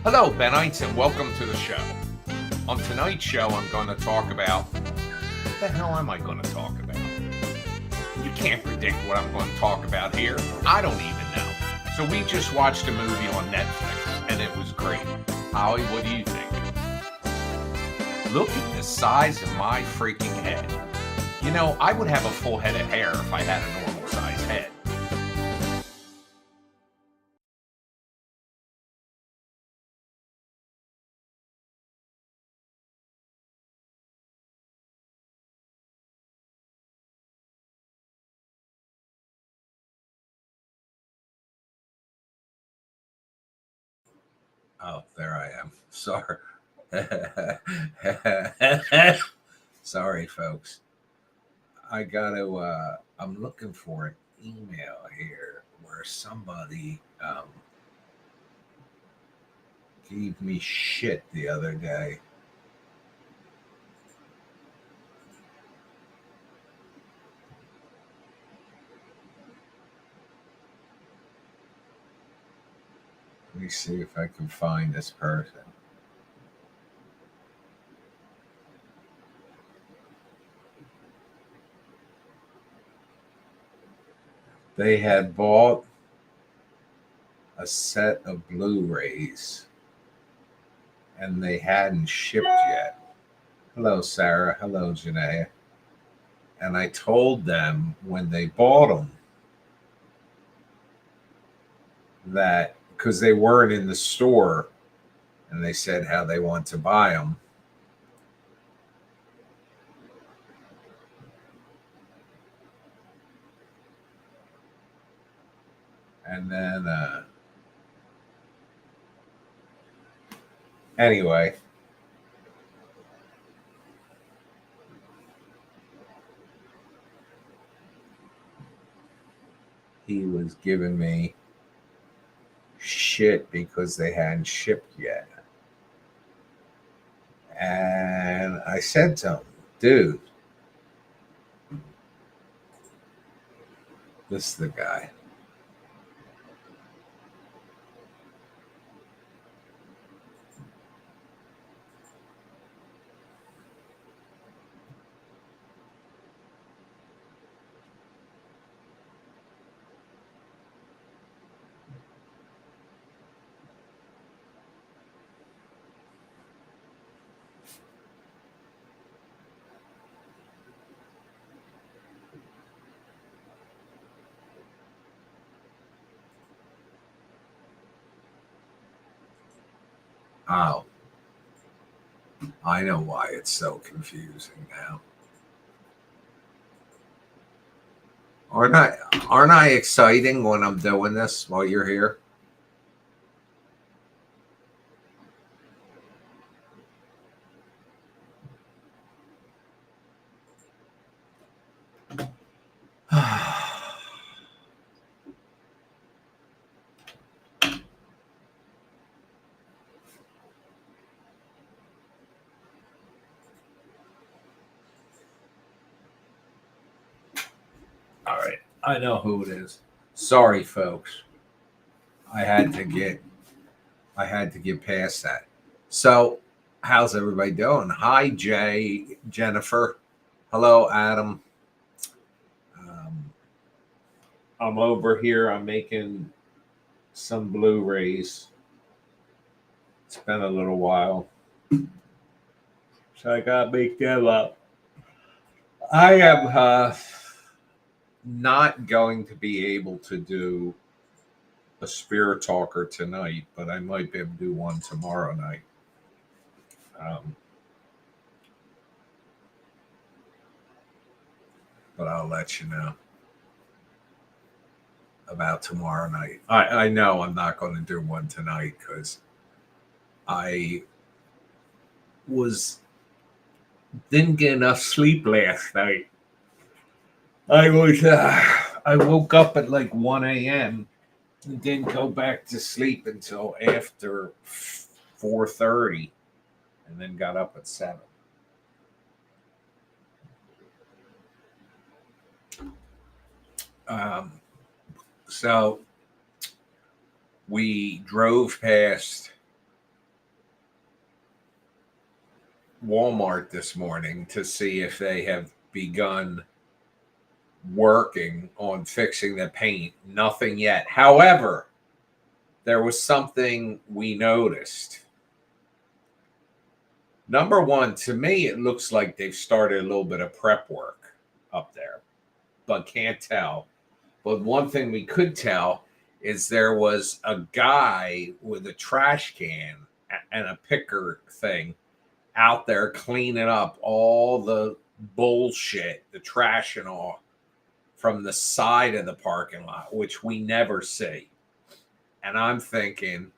Hello, Benites, and welcome to the show. On tonight's show, I'm going to talk about what the hell am I going to talk about? You can't predict what I'm going to talk about here. I don't even know. So we just watched a movie on Netflix, and it was great. Holly, what do you think? Look at the size of my freaking head. You know, I would have a full head of hair if I had a normal size head. Oh, there I am. Sorry. Sorry, folks. I'm looking for an email here where somebody gave me shit the other day. Let me see if I can find this person. They had bought a set of Blu-rays and they hadn't shipped yet. Hello, Sarah. Hello, Janae. And I told them when they bought them that because they weren't in the store and they said how they want to buy them. And then, anyway, he was giving me shit because they hadn't shipped yet. And I said to him, dude, this is the guy. Oh, I know why it's so confusing now. Aren't I exciting when I'm doing this while you're here? All right, I know who it is. Sorry, folks. I had to get I had to get past that. So, how's everybody doing? Hi, Jay, Jennifer. Hello, Adam. Um, I'm over here. I'm making some Blu-rays. It's been a little while, so I gotta make them up. I am not going to be able to do a spirit talker tonight, but I might be able to do one tomorrow night. Um, but I'll let you know about tomorrow night. I know I'm not going to do one tonight because I was didn't get enough sleep last night. I woke up at like 1 a.m. and didn't go back to sleep until after 4:30, and then got up at 7. Um, so we drove past Walmart this morning to see if they have begun working on fixing the paint. Nothing yet. However, there was something we noticed. Number one, to me, it looks like they've started a little bit of prep work up there, but can't tell. But one thing we could tell is there was a guy with a trash can and a picker thing out there cleaning up all the bullshit, the trash and all from the side of the parking lot, which we never see. And I'm thinking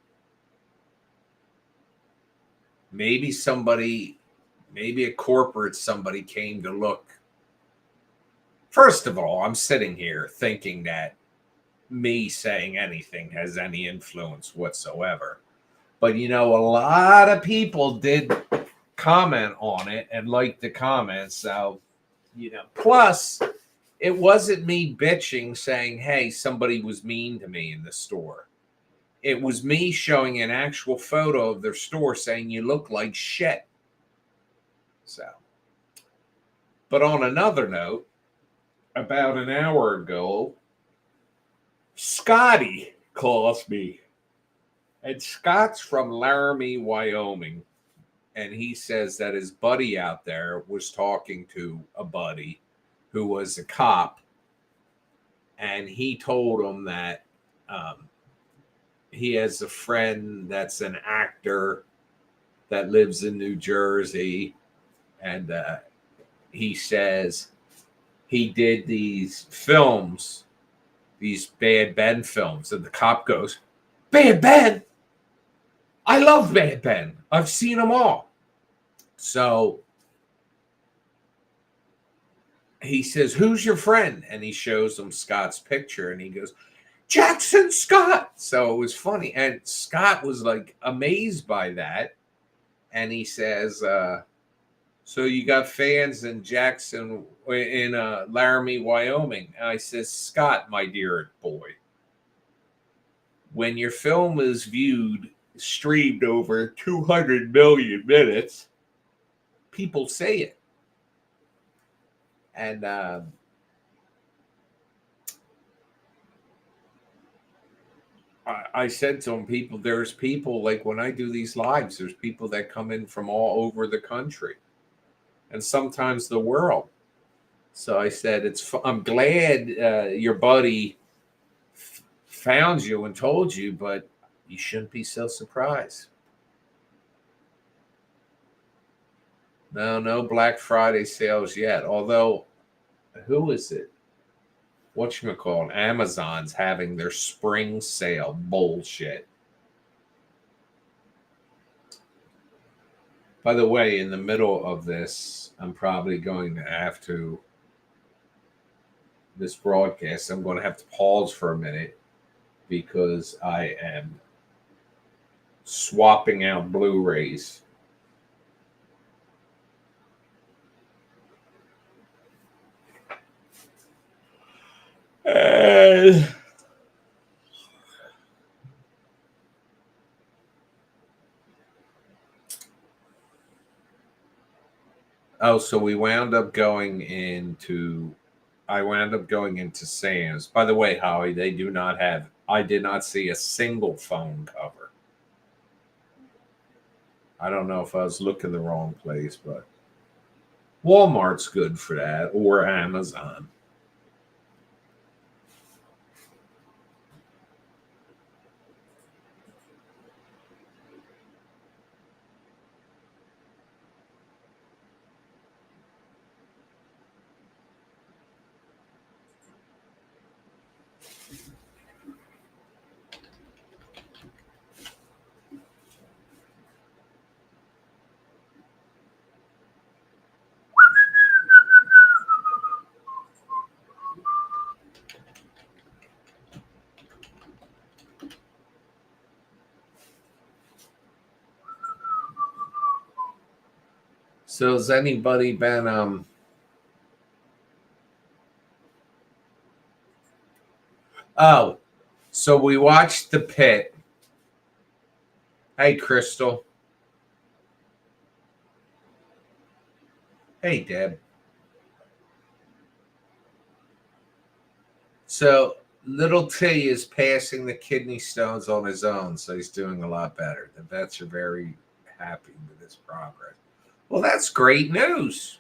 maybe a corporate somebody came to look. First of all, I'm sitting here thinking that me saying anything has any influence whatsoever. But a lot of people did comment on it and like the comments. So, plus it wasn't me bitching saying, hey, somebody was mean to me in the store. It was me showing an actual photo of their store saying you look like shit. So, but on another note, about an hour ago, Scotty calls me. And Scott's from Laramie, Wyoming. And he says that his buddy out there was talking to a buddy who was a cop. And he told him that he has a friend that's an actor that lives in New Jersey. And he says he did these films, these Bad Ben films. And the cop goes, Bad Ben? I love Bad Ben. I've seen them all. So he says, who's your friend? And he shows him Scott's picture and he goes, Jackson Scott. So it was funny. And Scott was like amazed by that. And he says, so you got fans in Jackson, in Laramie, Wyoming. And I says, Scott, my dear boy, when your film is streamed over 200 million minutes, people say it. And I said to him, there's people, like when I do these lives, there's people that come in from all over the country and sometimes the world. So I said, I'm glad your buddy found you and told you, but you shouldn't be so surprised. No Black Friday sales yet. Although, who is it? Whatchamacallit? Amazon's having their spring sale. Bullshit. By the way, in the middle of this, I'm probably going to have to, this broadcast, I'm going to have to pause for a minute because I am swapping out Blu-rays. So we wound up going into Sam's. By the way, Howie, I did not see a single phone cover. I don't know if I was looking the wrong place, but Walmart's good for that, or Amazon. So has anybody been Oh, so we watched The Pit. Hey, Crystal. Hey, Deb. So little T is passing the kidney stones on his own, so he's doing a lot better. The vets are very happy with his progress. Well, that's great news.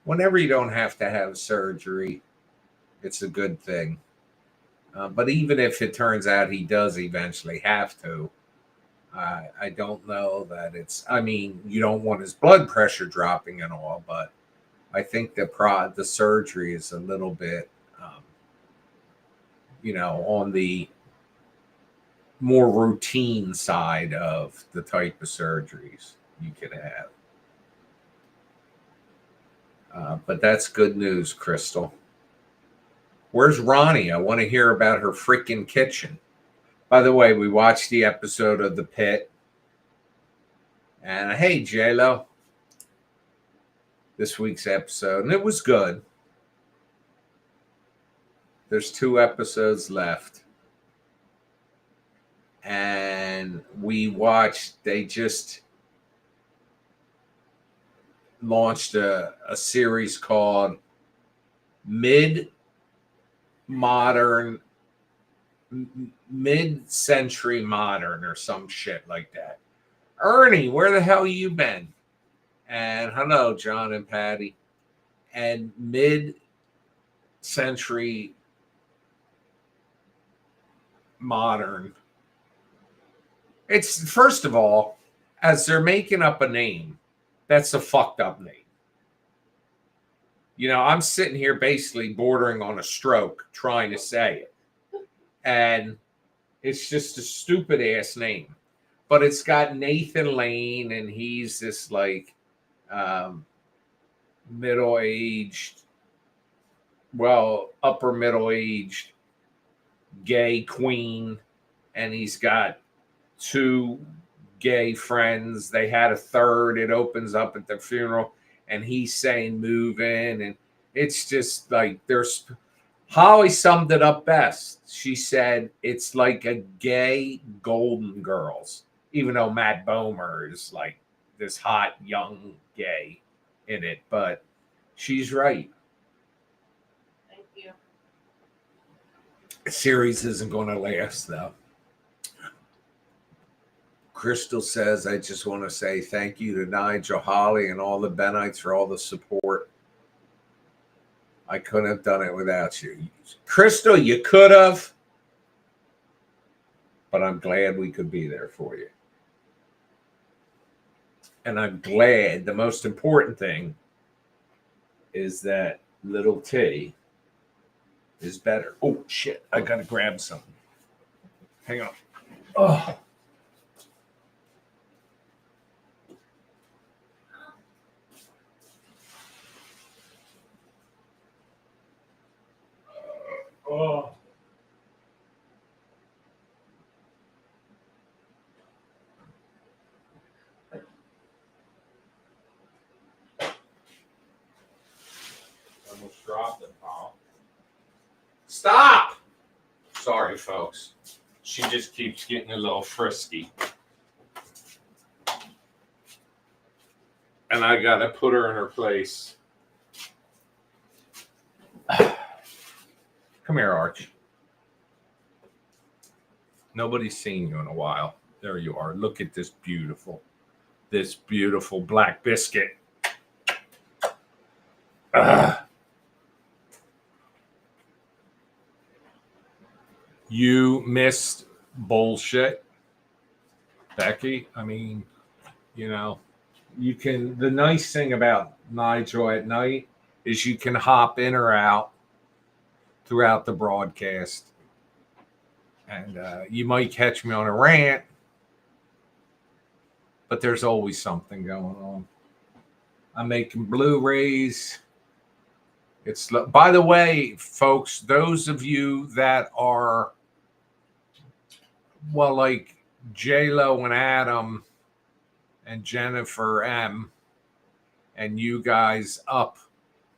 Whenever you don't have to have surgery, it's a good thing. But even if it turns out he does eventually have to, I don't know that it's. I mean, you don't want his blood pressure dropping and all, but I think the surgery is a little bit, um, on the more routine side of the type of surgeries you could have. But that's good news, Crystal. Where's Ronnie? I want to hear about her freaking kitchen. By the way, we watched the episode of The Pit. And hey, JLo, this week's episode, and it was good. There's 2 episodes left. And they just launched a series called Mid-Century Modern or some shit like that. Ernie, where the hell you been? And hello, John and Patty. And mid-century modern. It's, first of all, as they're making up a name, that's a fucked up name. I'm sitting here basically bordering on a stroke trying to say it. And it's just a stupid ass name. But it's got Nathan Lane, and he's this like middle-aged, upper middle-aged gay queen, and he's got 2 gay friends. They had a third. It opens up at the funeral, and he's saying move in, and it's just like Holly summed it up best. She said it's like a gay Golden Girls, even though Matt Bomer is like this hot young gay in it, but she's right. Thank you. The series isn't going to last, though. Crystal says, I just want to say thank you to Nigel, Holly, and all the Benites for all the support. I couldn't have done it without you. Crystal, you could have, but I'm glad we could be there for you. And I'm glad the most important thing is that little T is better. Oh, shit. I got to grab something. Hang on. Oh. Oh. Almost dropped it, Paul. Stop! Sorry, folks. She just keeps getting a little frisky. And I got to put her in her place. Come here, Arch. Nobody's seen you in a while. There you are. Look at this beautiful black biscuit. You missed bullshit, Becky. I mean, you can. The nice thing about Nigel at night is you can hop in or out throughout the broadcast. And you might catch me on a rant, but there's always something going on. I'm making Blu-rays. By the way, folks, those of you that are, like J-Lo and Adam and Jennifer M, and you guys up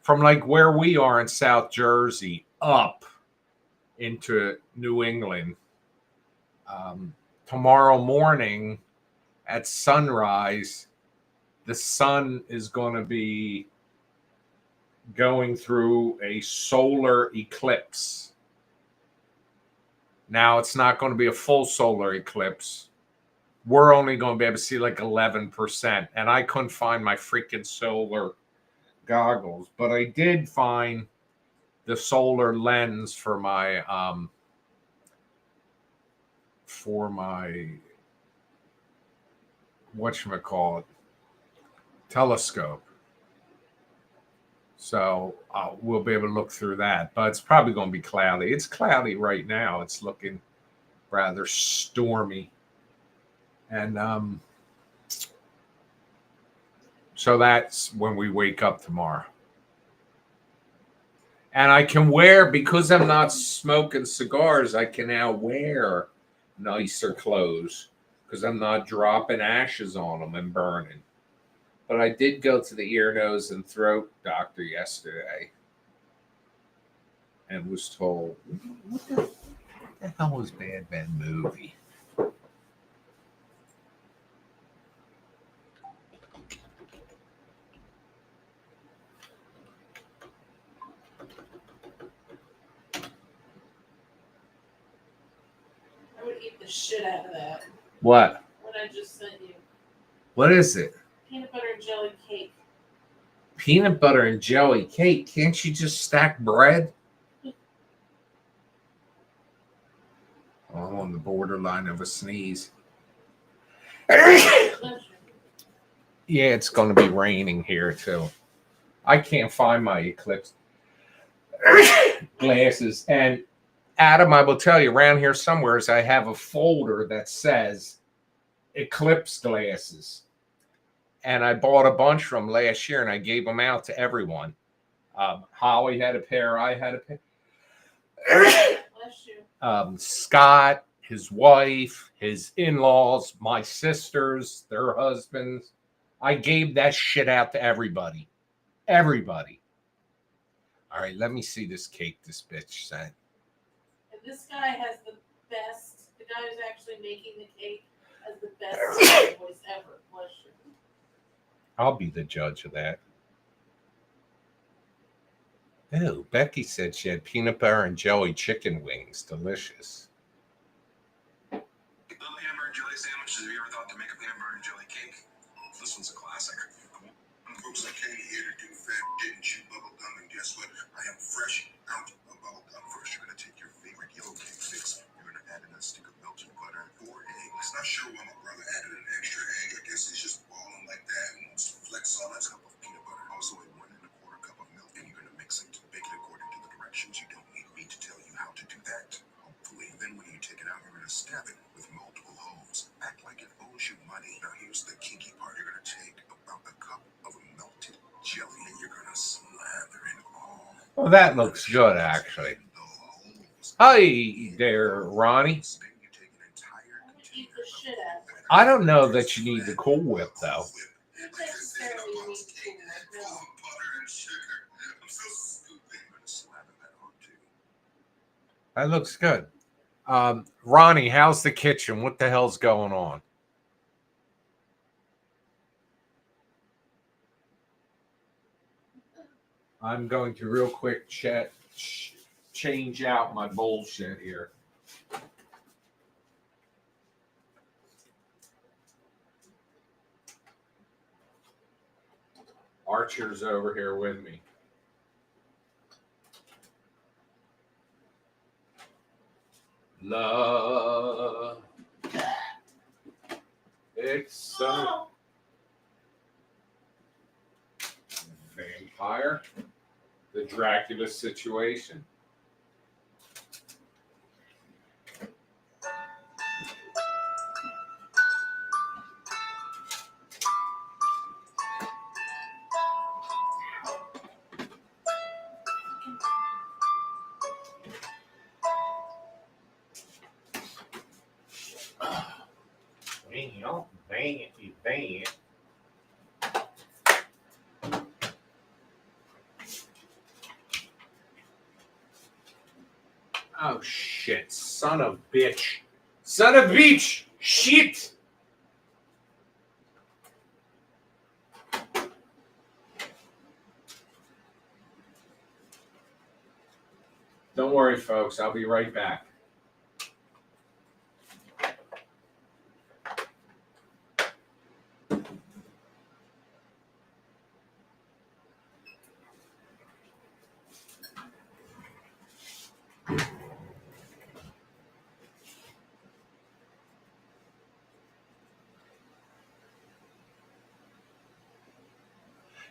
from like where we are in South Jersey up into New England. Tomorrow morning at sunrise, the sun is going to be going through a solar eclipse. Now, it's not going to be a full solar eclipse. We're only going to be able to see like 11%. And I couldn't find my freaking solar goggles, but I did find the solar lens for my whatchamacallit, telescope. So we'll be able to look through that, but it's probably going to be cloudy. It's cloudy right now. It's looking rather stormy. And so that's when we wake up tomorrow. And I can wear, because I'm not smoking cigars, I can now wear nicer clothes because I'm not dropping ashes on them and burning. But I did go to the ear, nose, and throat doctor yesterday and was told, what the hell was Bad Man movie? I would eat the shit out of that. What? What I just sent you. What is it? Peanut butter and jelly cake. Peanut butter and jelly cake. Can't you just stack bread? I'm on the borderline of a sneeze. Yeah, it's going to be raining here too. I can't find my eclipse glasses. And Adam, I will tell you, around here somewhere, I have a folder that says eclipse glasses. And I bought a bunch from last year and I gave them out to everyone. Holly had a pair. I had a pair. Bless you. Scott, his wife, his in-laws, my sisters, their husbands. I gave that shit out to everybody. Everybody. All right, let me see this cake this bitch sent. And this guy has the best, the guy who's actually making the cake has the best voice ever. Bless you. I'll be the judge of that. Oh, Becky said she had peanut butter and jelly chicken wings. Delicious. Little hamburger and jelly sandwiches. Have you ever thought to make a peanut butter and jelly cake? This one's a classic. Folks, I came here to do fat shit and chew bubble gum, and guess what? I am fresh out of bubble gum. First, you're gonna take your favorite yellow cake mix. You're gonna add in a stick of melted butter, 4 eggs. Not sure why my brother added an extra egg. I guess he's just balling like that and wants to flex on a cup of peanut butter. Also, a 1 1/4 cup of milk, and you're gonna mix it. Bake it according to the directions. You don't need me to tell you how to do that. Hopefully, then when you take it out, you're gonna stab it with multiple holes. Act like it owes you money. Now here's the kinky part. You're gonna take about a cup of melted jelly and you're gonna slather it all. Well, that looks good, actually. Hi there, Ronnie. I don't know that you need the Cool Whip, though. Not necessarily you need to do that, no. That looks good. Ronnie, how's the kitchen? What the hell's going on? I'm going to real quick change out my bullshit here. Archer's over here with me. Love. It's a vampire. The Dracula situation. Van. Oh shit, son of bitch. Son of bitch! Shit! Don't worry, folks. I'll be right back.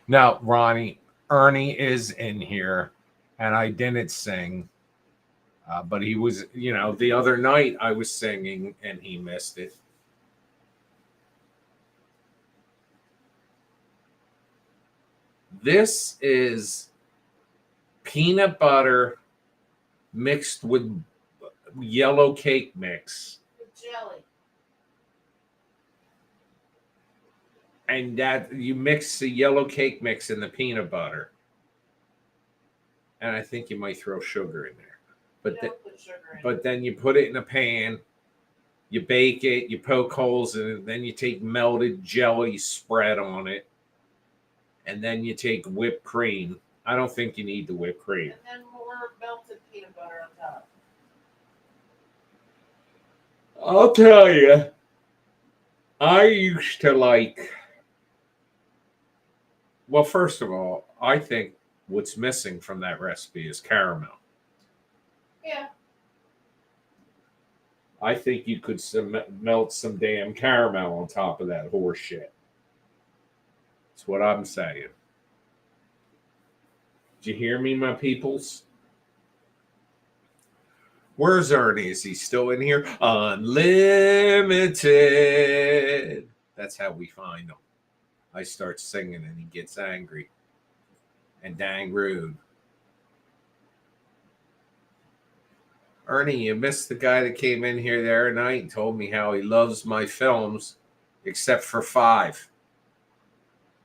Now, Ronnie, Ernie is in here, and I didn't sing. But he was, the other night I was singing and he missed it. This is peanut butter mixed with yellow cake mix. With jelly. And that you mix the yellow cake mix in the peanut butter. And I think you might throw sugar in there. But, Put sugar in it. but then you put it in a pan, you bake it, you poke holes in it, then you take melted jelly spread on it, and then you take whipped cream. I don't think you need the whipped cream. And then more melted peanut butter on top. I'll tell you, I used to like. Well, first of all, I think what's missing from that recipe is caramel. Yeah. I think you could melt some damn caramel on top of that horse shit. That's what I'm saying. Did you hear me, my peoples? Where's Ernie? Is he still in here? Unlimited. That's how we find him. I start singing and he gets angry and dang rude. Ernie, you missed the guy that came in here the other night and told me how he loves my films, except for 5.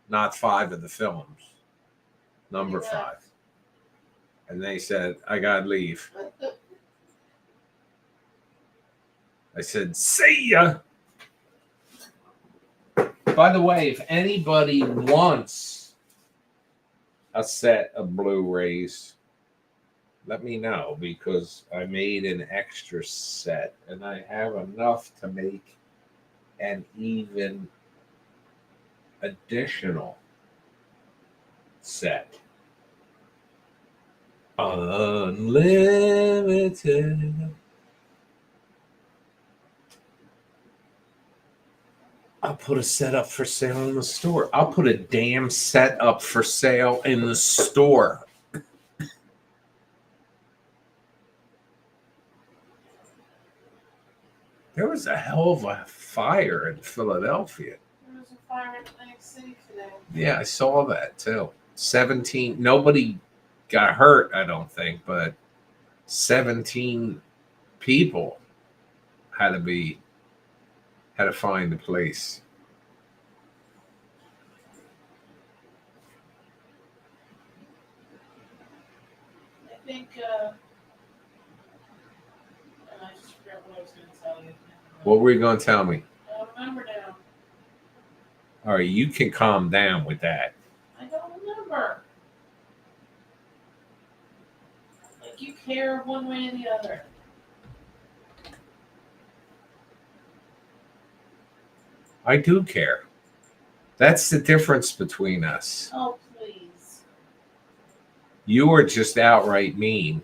Not 5 of the films. Number 5. And they said, I gotta leave. I said, see ya. By the way, if anybody wants a set of Blu-rays, let me know, because I made an extra set and I have enough to make an even additional set. Unlimited. I'll put a set up for sale in the store. I'll put a damn set up for sale in the store. There was a hell of a fire in Philadelphia. There was a fire in Atlantic City today. Yeah, I saw that too. 17. Nobody got hurt, I don't think, but 17 people had to find a place. I think, and I just forgot what I was going to tell you. What were you going to tell me? I don't remember now. All right, you can calm down with that. I don't remember. Like you care one way or the other. I do care. That's the difference between us. Oh, please. You are just outright mean.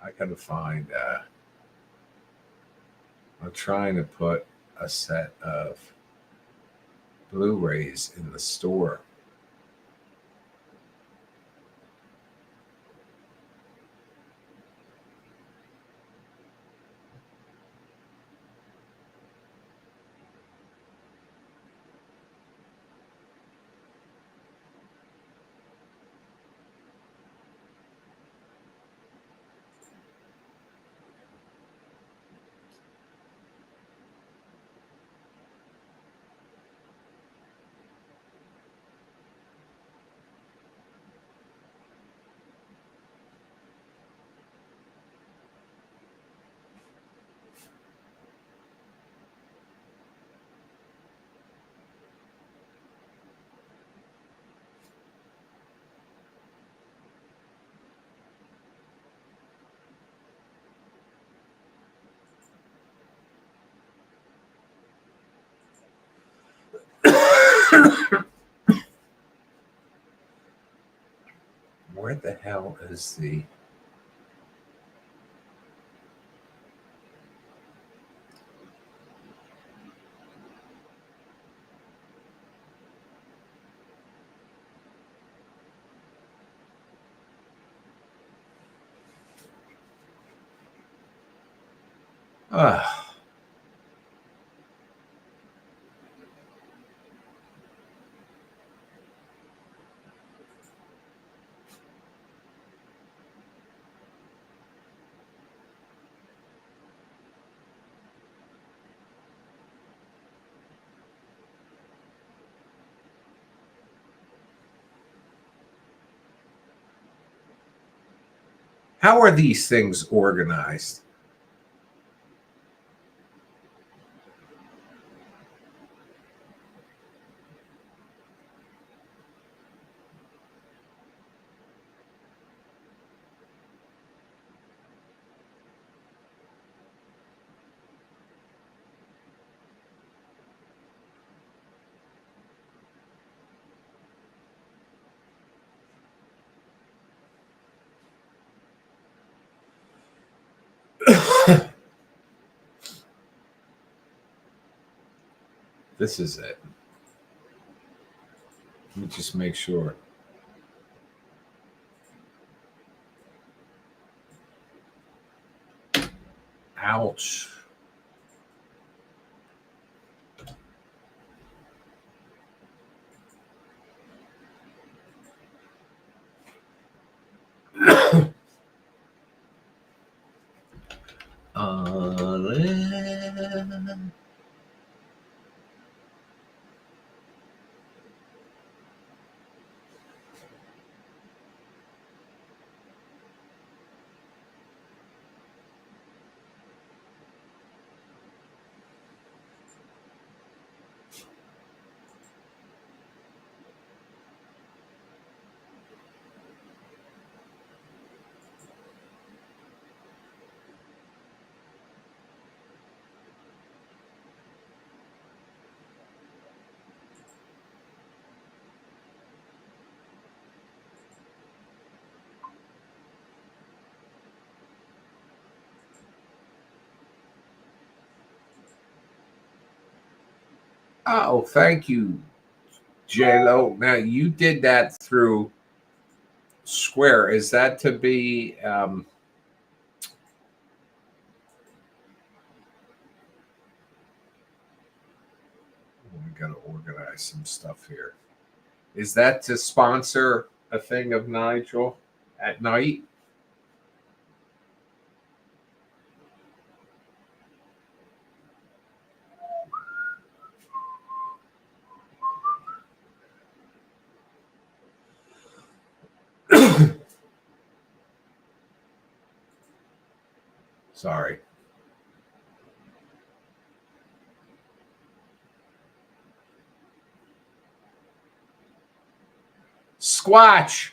I gotta find. I'm trying to put a set of Blu-rays in the store. Where the hell is the? Ah. How are these things organized? This is it. Let me just make sure. Ouch. Uh, oh, thank you, JLo. Now you did that through Square. Is that to be? We got to organize some stuff here. Is that to sponsor a thing of Nigel at night? Sorry. Squatch.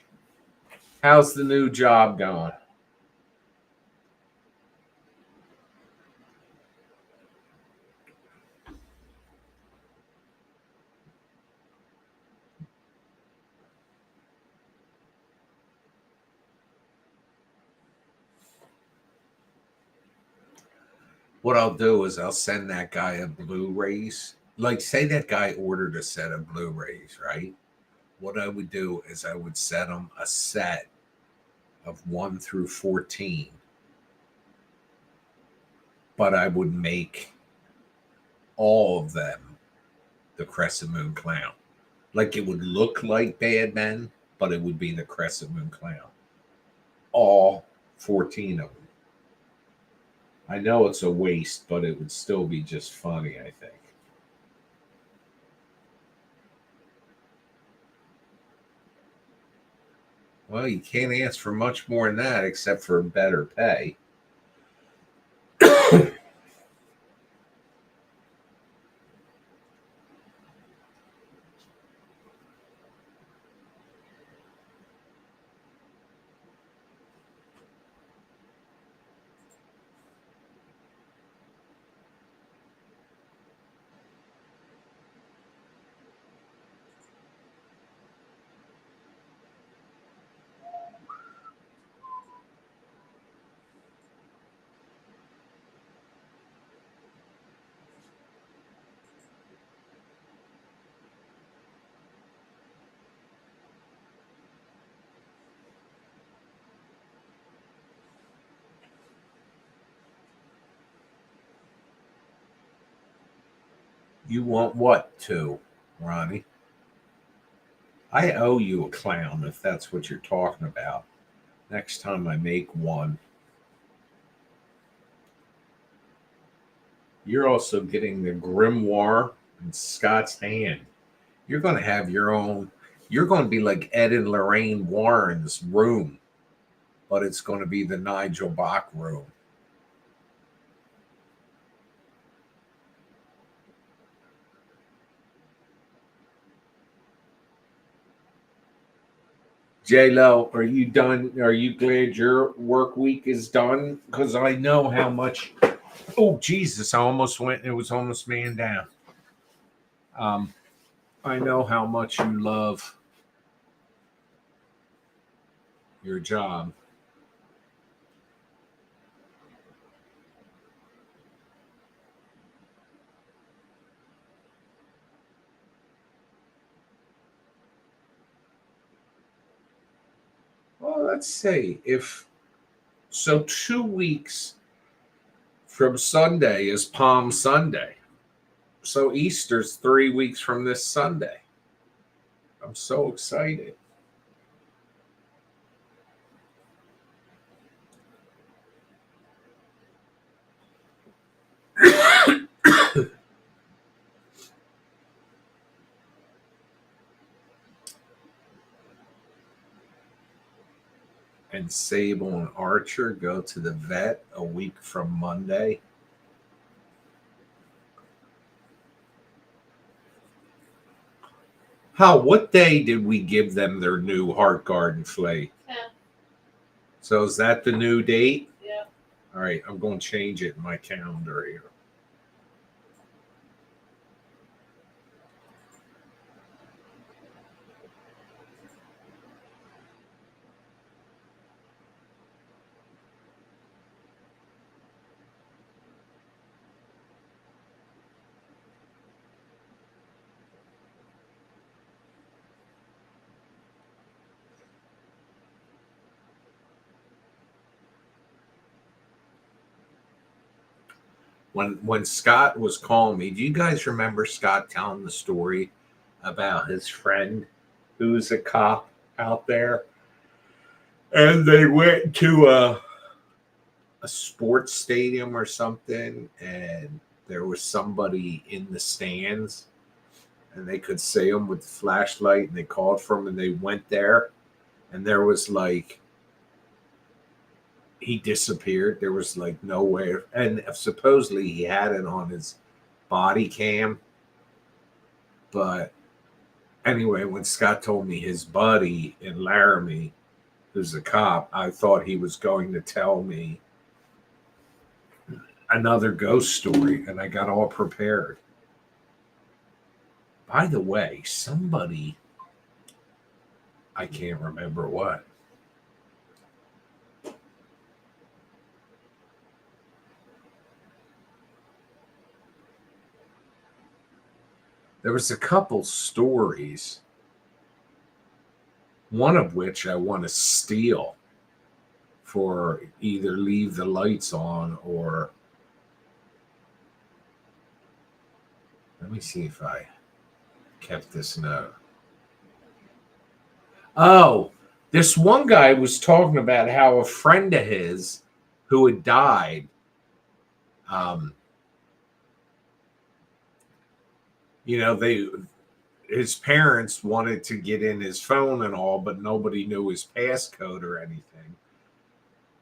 How's the new job going? What I'll do is I'll send that guy a Blu-rays. Like, say that guy ordered a set of Blu-rays, right? What I would do is I would set him a set of 1 through 14, but I would make all of them the Crescent Moon Clown. Like, it would look like Bad Men, but it would be the Crescent Moon Clown. All 14 of them. I know it's a waste, but it would still be just funny, I think. Well, you can't ask for much more than that except for better pay. You want what to, Ronnie? I owe you a clown if that's what you're talking about. Next time I make one. You're also getting the grimoire in Scott's hand. You're going to have your own. You're going to be like Ed and Lorraine Warren's room, but it's going to be the Nigel Bach room. J Lo, are you done? Are you glad your work week is done? Because I know how much. Oh Jesus! I almost went. It was almost man down. Um, I know how much you love your job. Well, let's see. If so, 2 weeks from Sunday is Palm Sunday. So Easter's 3 weeks from this Sunday. I'm so excited. And Sable and Archer go to the vet a week from Monday. How? What day did we give them their new Heart Garden flea? 10. So is that the new date? Yeah. All right, I'm going to change it in my calendar here. When Scott was calling me, do you guys remember Scott telling the story about his friend who's a cop out there? And they went to a sports stadium or something, and there was somebody in the stands, and they could see him with the flashlight, and they called for him, and they went there, and there was like he disappeared. There was like nowhere, and supposedly he had it on his body cam. But anyway, when Scott told me his buddy in Laramie, who's a cop, I thought he was going to tell me another ghost story, and I got all prepared. By the way, somebody, I can't remember what. There was a couple stories, one of which I want to steal for either leave the lights on or let me see if I kept this note. Oh, this one guy was talking about how a friend of his who had died, um, his parents wanted to get in his phone and all, but nobody knew his passcode or anything.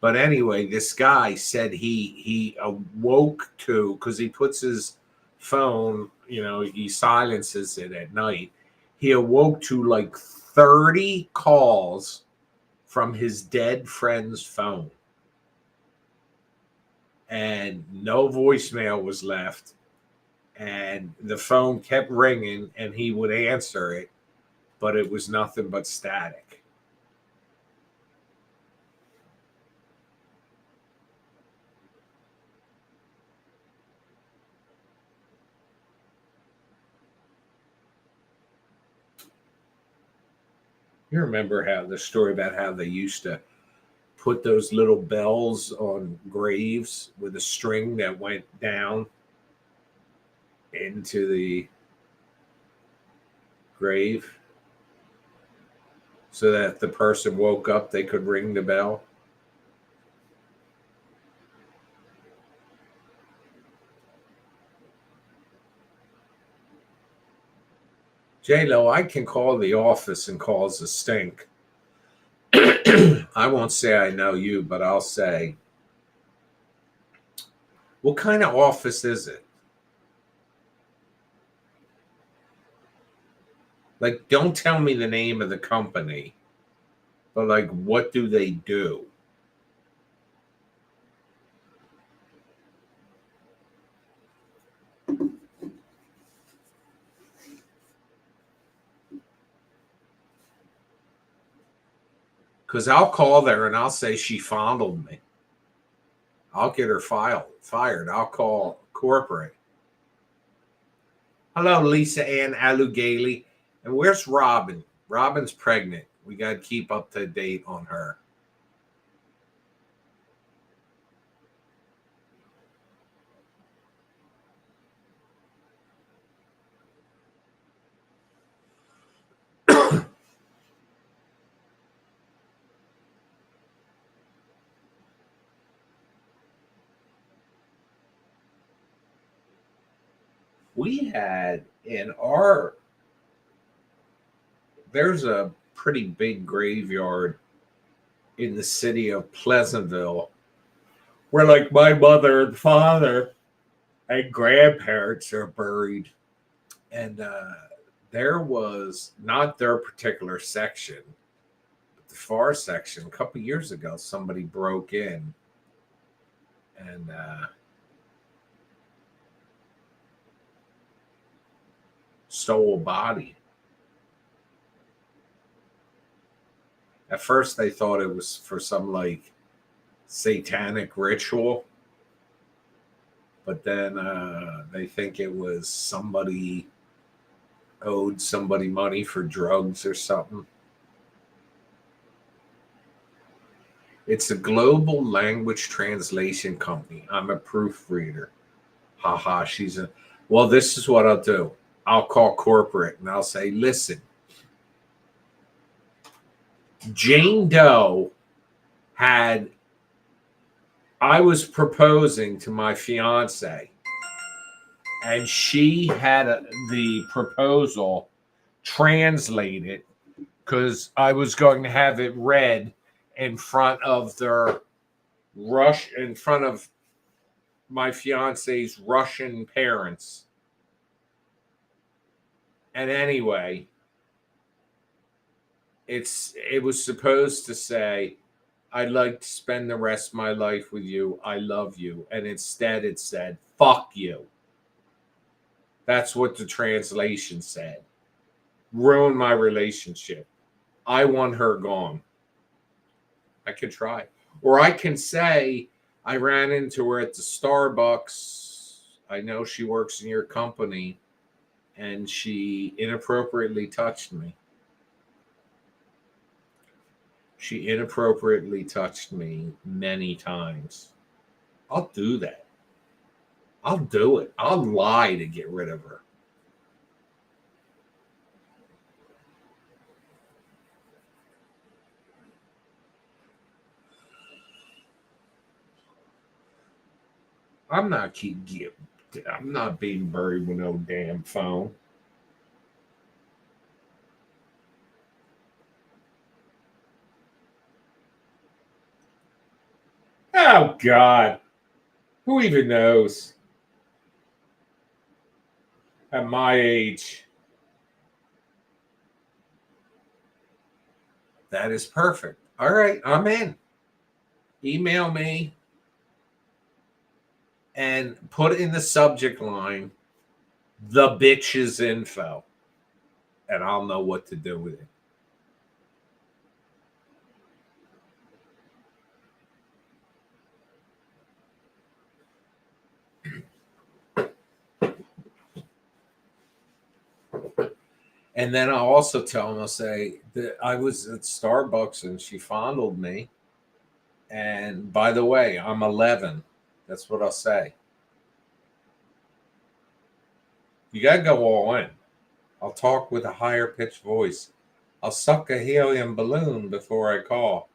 But anyway, this guy said he awoke to because he puts his phone, he silences it at night. He awoke to like 30 calls from his dead friend's phone. And no voicemail was left. And the phone kept ringing and he would answer it, but it was nothing but static. You remember how the story about how they used to put those little bells on graves with a string that went down into the grave so that if the person woke up, they could ring the bell. J-Lo, I can call the office and cause a stink. I won't say I know you, but I'll say, what kind of office is it? Like, don't tell me the name of the company, but like, what do they do? Because I'll call there and I'll say she fondled me. I'll get her fired. I'll call corporate. Hello, Lisa Ann Alugali. And where's Robin? Robin's pregnant. We got to keep up to date on her. We had there's a pretty big graveyard in the city of Pleasantville where like my mother and father and grandparents are buried. And there was not their particular section, but the far section. A couple years ago, somebody broke in and stole a body. At first, they thought it was for some like satanic ritual, but then they think it was somebody owed somebody money for drugs or something. It's a global language translation company. I'm a proofreader. Haha, well, this is what I'll do. I'll call corporate and I'll say, listen, Jane Doe I was proposing to my fiance, and she had the proposal translated because I was going to have it read in front of in front of my fiance's Russian parents. And anyway, it was supposed to say, I'd like to spend the rest of my life with you. I love you. And instead it said, fuck you. That's what the translation said. Ruin my relationship. I want her gone. I could try. Or I can say, I ran into her at the Starbucks. I know she works in your company. And she inappropriately touched me. She inappropriately touched me many times. I'll do that. I'll do it. I'll lie to get rid of her. I'm not being buried with no damn phone. Oh God. Who even knows? At my age. That is perfect. All right, I'm in. Email me and put in the subject line the bitch's info, and I'll know what to do with it. And then I'll also tell them, I'll say that I was at Starbucks and she fondled me. And by the way, I'm 11. That's what I'll say. You got to go all in. I'll talk with a higher pitched voice. I'll suck a helium balloon before I call.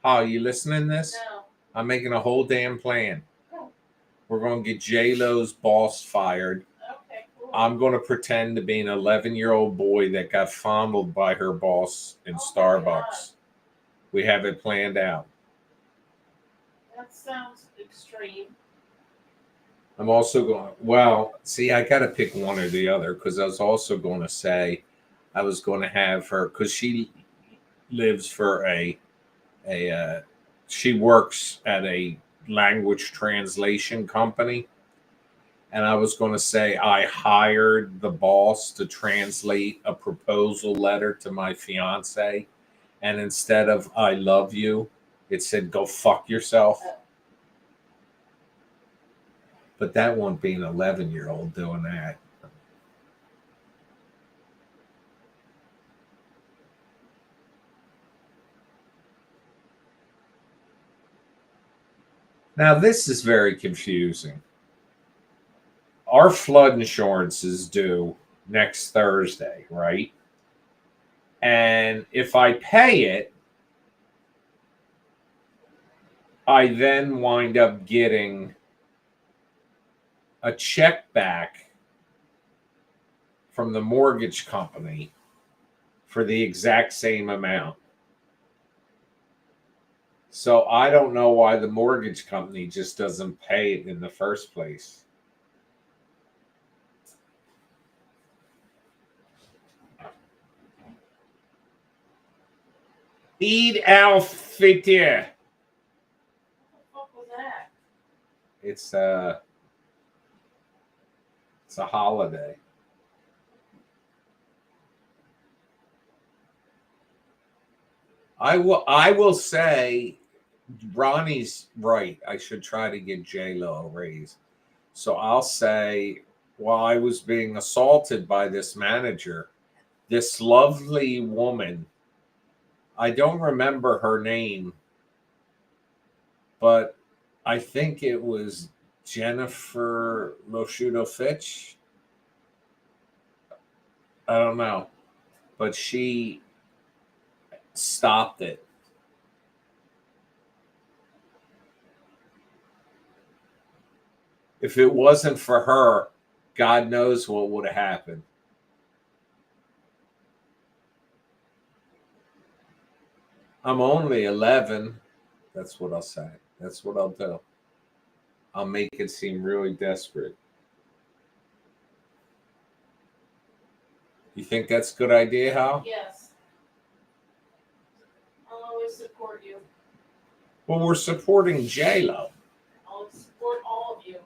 How, you listening to this? No. I'm making a whole damn plan. Oh. We're going to get J-Lo's boss fired. Okay, cool. I'm going to pretend to be an 11-year-old boy that got fondled by her boss in Oh my Starbucks. God. We have it planned out. That sounds extreme. I'm also going, well, see, I got to pick one or the other because I was also going to say I was going to have her because she lives for she works at a language translation company. And I was going to say I hired the boss to translate a proposal letter to my fiance. And instead of I love you, it said go fuck yourself. But that won't be an 11-year-old doing that. Now, this is very confusing. Our flood insurance is due next Thursday, right? And if I pay it, I then wind up getting a check back from the mortgage company for the exact same amount. So I don't know why the mortgage company just doesn't pay it in the first place. Eid al-Fitr. What was that? It's a holiday. I will say Ronnie's right. I should try to get J-Lo a raise. So I'll say while I was being assaulted by this manager, this lovely woman, I don't remember her name, but I think it was Jennifer Loshuto Fitch. I don't know. But she stopped it. If it wasn't for her, God knows what would have happened. I'm only 11. That's what I'll say. That's what I'll do. I'll make it seem really desperate. You think that's a good idea, Hal? Yes. I'll always support you. Well, we're supporting J-Lo. I'll support all of you.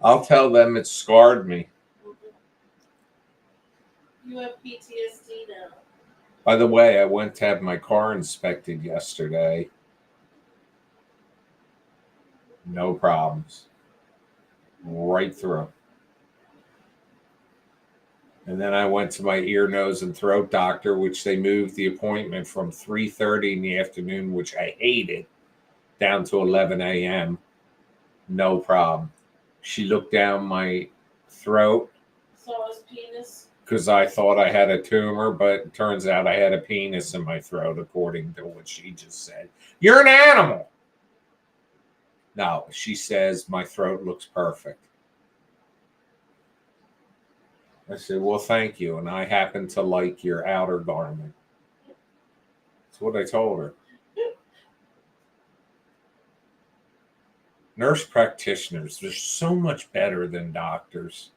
I'll tell them it scarred me. You have PTSD now. By the way, I went to have my car inspected yesterday. No problems. Right through. And then I went to my ear, nose, and throat doctor, which they moved the appointment from 3:30 in the afternoon, which I hated, down to 11 a.m. No problem. She looked down my throat. Saw his penis. Because I thought I had a tumor, but it turns out I had a penis in my throat, according to what she just said. You're an animal. No, she says my throat looks perfect. I said, well, thank you. And I happen to like your outer garment. That's what I told her. Nurse practitioners, they're so much better than doctors.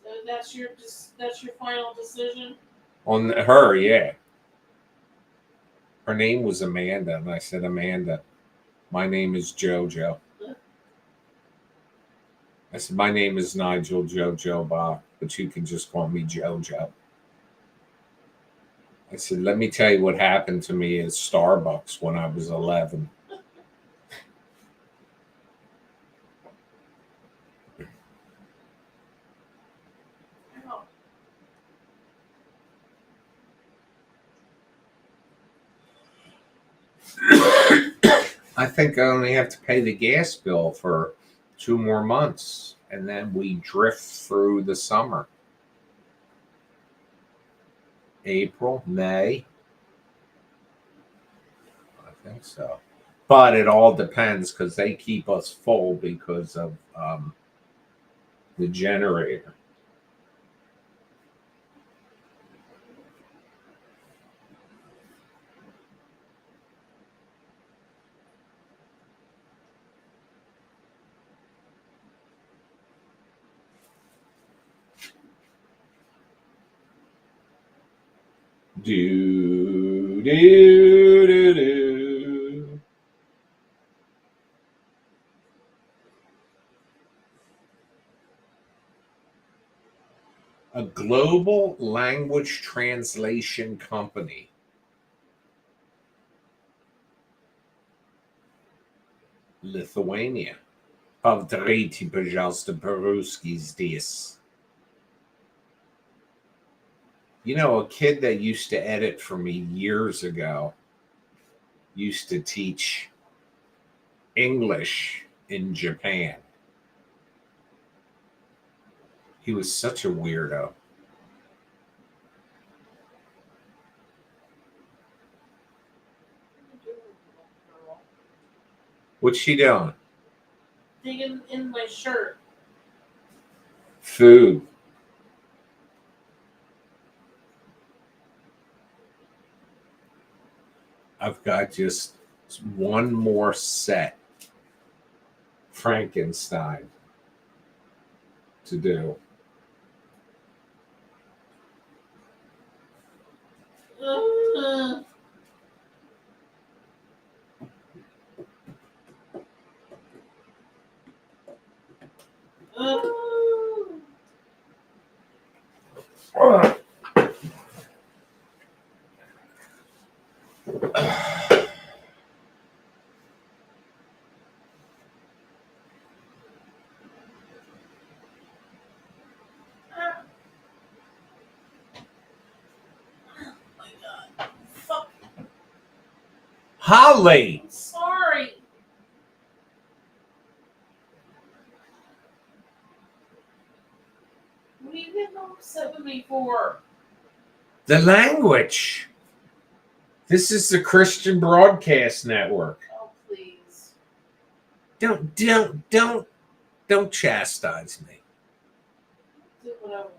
So that's your final decision? On her, yeah. Her name was Amanda. And I said, Amanda, my name is JoJo. I said, my name is Nigel JoJo Bach, but you can just call me JoJo. I said, let me tell you what happened to me at Starbucks when I was 11. I think I only have to pay the gas bill for 2 more months, and then we drift through the summer. April, May, I think so. But it all depends because they keep us full because of the generator. Do do do do. A global language translation company. Lithuania. Повторите, пожалуйста, по-русски здесь. You know, a kid that used to edit for me years ago used to teach English in Japan. He was such a weirdo. What's she doing? Digging in my shirt. Food. I've got just one more set Frankenstein to do. Uh, uh, my God. Fuck. Holly! Sorry. What are you getting all upset with me for? The language. This is the Christian Broadcast Network. Oh, please. Don't chastise me. Do what I want.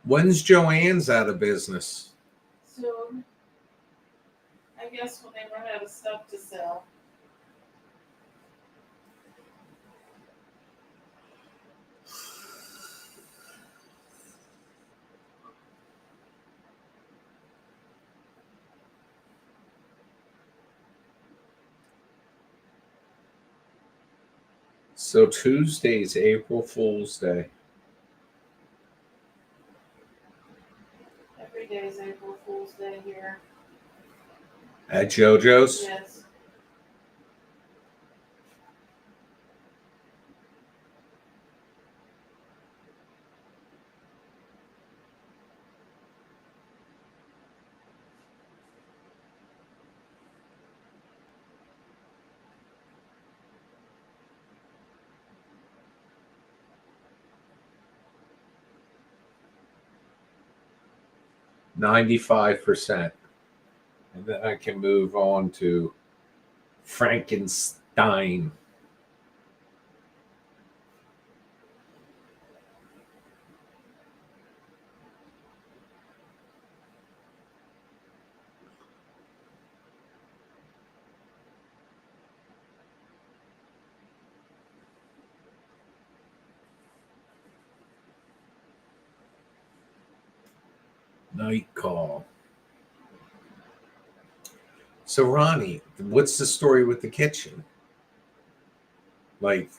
When's Joanne's out of business? Soon. I guess when they run out of stuff to sell. So Tuesday's April Fool's Day. Every day is April Fool's Day here. At JoJo's? Yes. $95. And then I can move on to Frankenstein. Night call. So Ronnie, what's the story with the kitchen? Like,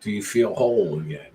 do you feel whole again?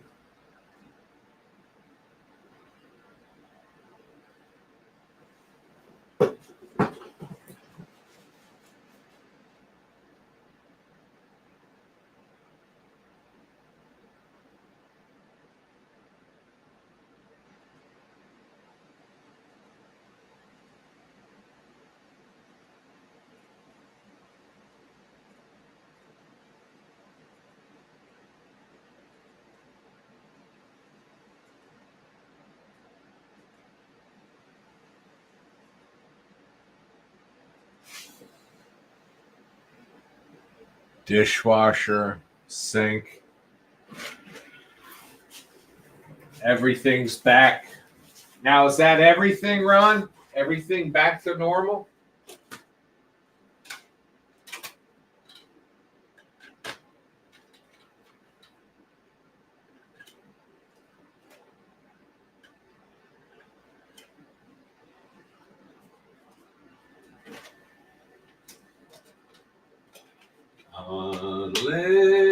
dishwasher, sink. Everything's back. Now, is that everything, Ron? Everything back to normal? Unlimited.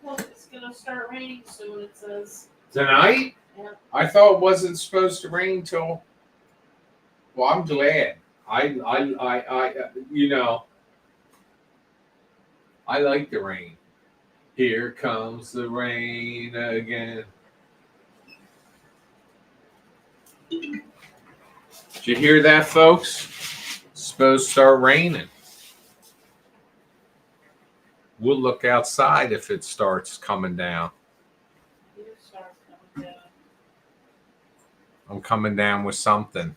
Well, it's gonna start raining soon, it says. Tonight? Yeah. I thought it wasn't supposed to rain till. Well, I'm glad. You know, I like the rain. Here comes the rain again. Did you hear that, folks? It's supposed to start raining. We'll look outside if it starts coming down. It starts coming down. I'm coming down with something.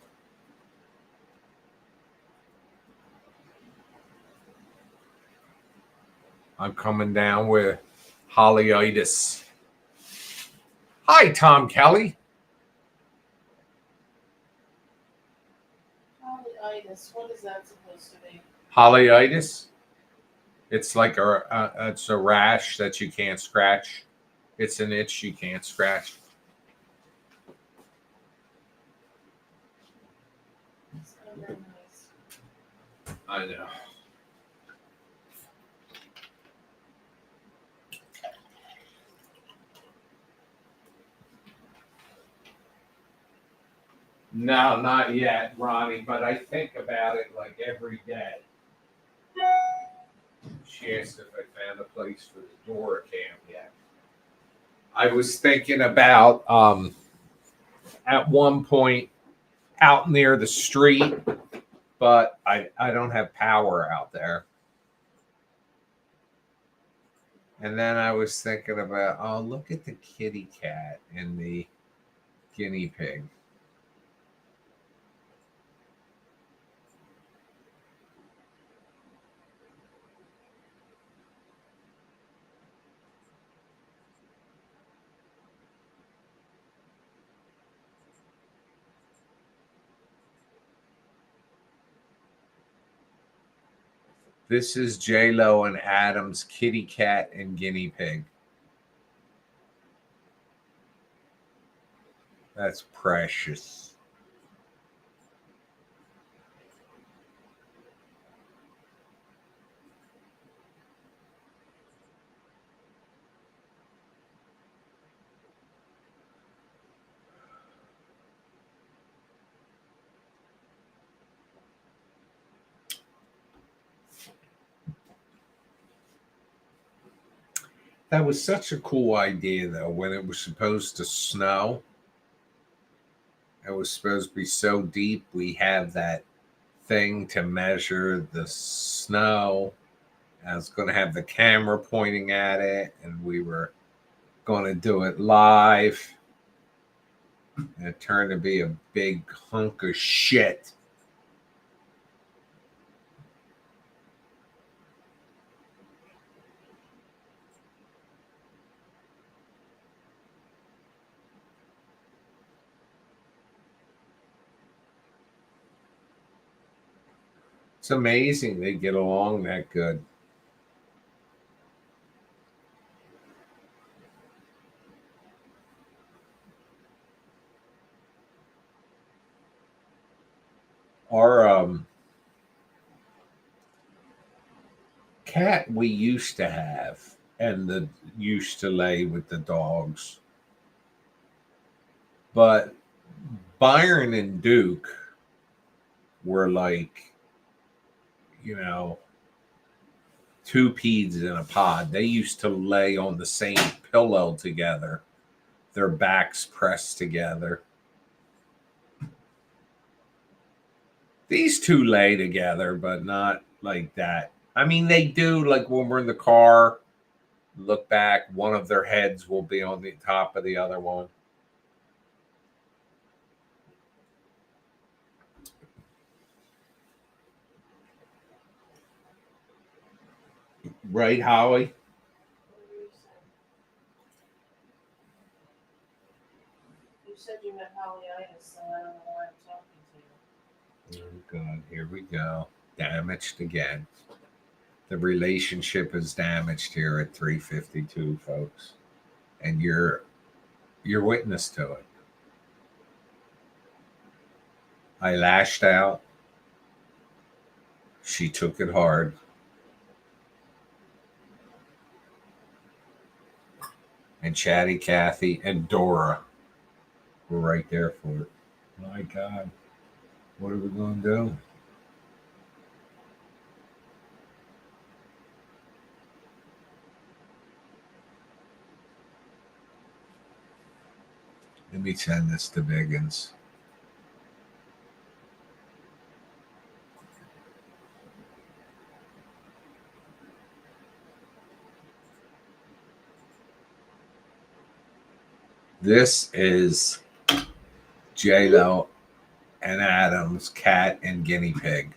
I'm coming down with holyitis. Hi, Tom Kelly. Polyitis, what is that supposed to be? Holyitis. It's like it's a rash that you can't scratch. It's an itch you can't scratch. It's not very nice. I know. No, not yet, Ronnie, but I think about it like every day. She asked if I found a place for the Dora cam yet. I was thinking about at one point out near the street, but I don't have power out there. And then I was thinking about, oh, look at the kitty cat and the guinea pig. This is J-Lo and Adam's kitty cat and guinea pig. That's precious. That was such a cool idea, though, when it was supposed to snow. It was supposed to be so deep. We have that thing to measure the snow. I was going to have the camera pointing at it, and we were going to do it live. And it turned to be a big hunk of shit. It's amazing they get along that good. Our cat we used to have and the used to lay with the dogs. But Byron and Duke were like, you know, two peds in a pod. They used to lay on the same pillow together, their backs pressed together. These two lay together, but not like that. I mean, they do, like when we're in the car, look back, one of their heads will be on the top of the other one. Right, Holly? You said you met Hollyitis, so I don't know why I'm talking to you. Oh, God, here we go. Damaged again. The relationship is damaged here at 352, folks. And you're witness to it. I lashed out. She took it hard. And Chatty Cathy and Dora were right there for it. My God, what are we going to do? Let me send this to Biggins. This is J-Lo and Adam's cat and guinea pig.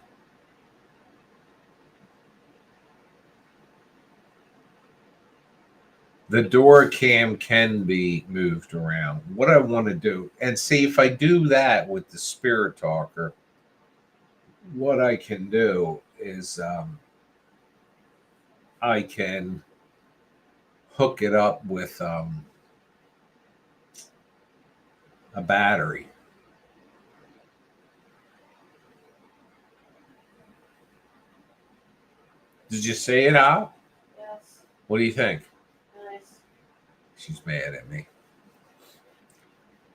The door cam can be moved around. What I want to do, and see if I do that with the Spirit Talker, what I can do is I can hook it up with a battery. Did you say it, Al? Yes, What do you think? nice. She's mad at me.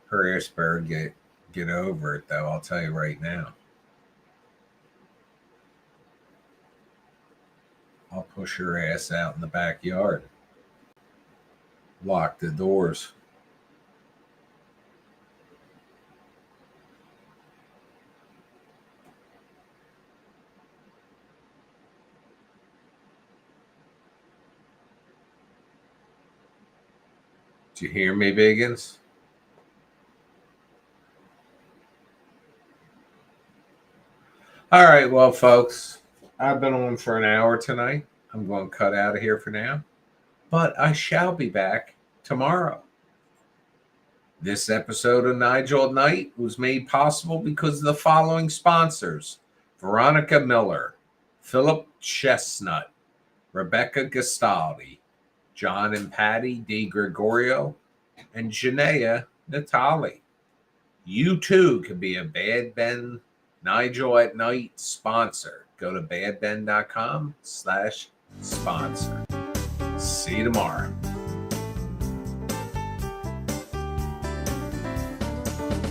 Her Asperger get over it, though. I'll tell you right now. I'll push her ass out in the backyard. Lock the doors. Did you hear me, Biggins? All right, well, folks, I've been on for an hour tonight. I'm going to cut out of here for now, but I shall be back tomorrow. This episode of Nigel at Night was made possible because of the following sponsors: Veronica Miller, Philip Chestnut, Rebecca Gastaldi, John and Patty Di Gregorio, and Janaea Natali. You too can be a Bad Ben Nigel at Night sponsor. Go to badben.com/sponsor. See you tomorrow.